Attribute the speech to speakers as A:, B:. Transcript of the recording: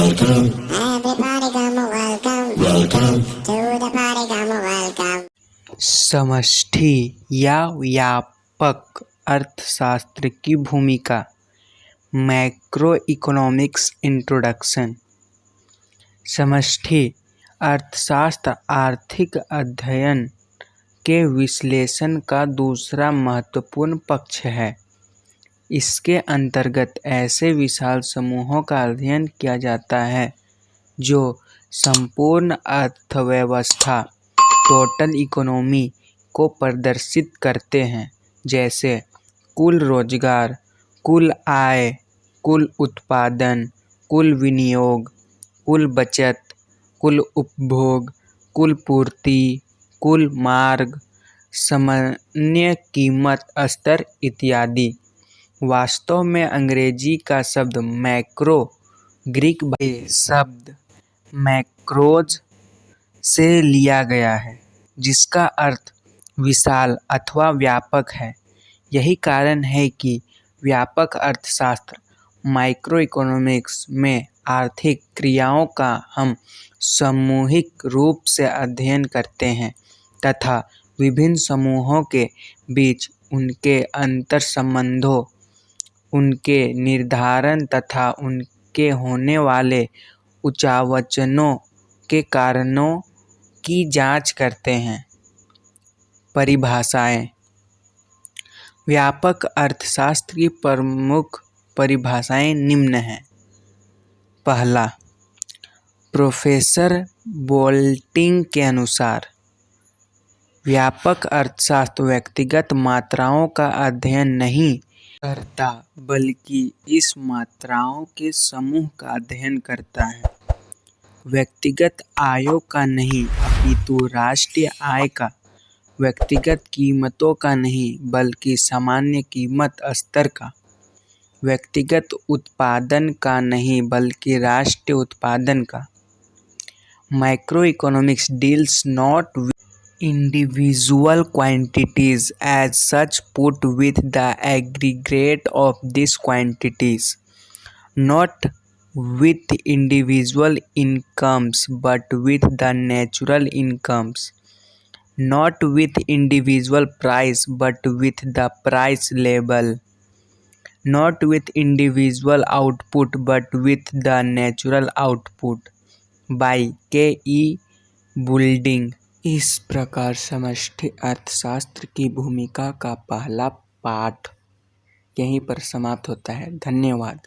A: Everybody come welcome to the party come welcome.
B: समष्टि या व्यापक अर्थशास्त्र की भूमिका। Macro economics introduction. समष्टि अर्थशास्त्र आर्थिक अध्ययन के विश्लेषण का दूसरा महत्वपूर्ण पक्ष है। इसके अंतर्गत ऐसे विशाल समूहों का अध्ययन किया जाता है जो संपूर्ण अर्थव्यवस्था टोटल इकोनॉमी को प्रदर्शित करते हैं, जैसे कुल रोजगार, कुल आय, कुल उत्पादन, कुल विनियोग, कुल बचत, कुल उपभोग, कुल पूर्ति, कुल मार्ग, सामान्य कीमत स्तर इत्यादि। वास्तव में अंग्रेजी का शब्द मैक्रो ग्रीक शब्द मैक्रोज से लिया गया है, जिसका अर्थ विशाल अथवा व्यापक है। यही कारण है कि व्यापक अर्थशास्त्र माइक्रो इकोनॉमिक्स में आर्थिक क्रियाओं का हम सामूहिक रूप से अध्ययन करते हैं तथा विभिन्न समूहों के बीच उनके अंतर संबंधों, उनके निर्धारण तथा उनके होने वाले उचावचनों के कारणों की जांच करते हैं। परिभाषाएं। व्यापक अर्थशास्त्र की प्रमुख परिभाषाएं निम्न हैं। पहला, प्रोफेसर बोल्टिंग के अनुसार व्यापक अर्थशास्त्र व्यक्तिगत मात्राओं का अध्ययन नहीं करता, बल्कि इस मात्राओं के समूह का अध्ययन करता है। व्यक्तिगत आयों का नहीं, अपितु राष्ट्रीय आय का, व्यक्तिगत कीमतों का नहीं, बल्कि सामान्य कीमत स्तर का, व्यक्तिगत उत्पादन का नहीं, बल्कि राष्ट्रीय उत्पादन का। Micro economics deals not with individual quantities as such, but with the aggregate of these quantities, not with individual incomes but with the natural incomes, not with individual price but with the price level, not with individual output but with the natural output। by K.E. Boulding। इस प्रकार समष्टि अर्थशास्त्र की भूमिका का पहला पाठ यहीं पर समाप्त होता है। धन्यवाद।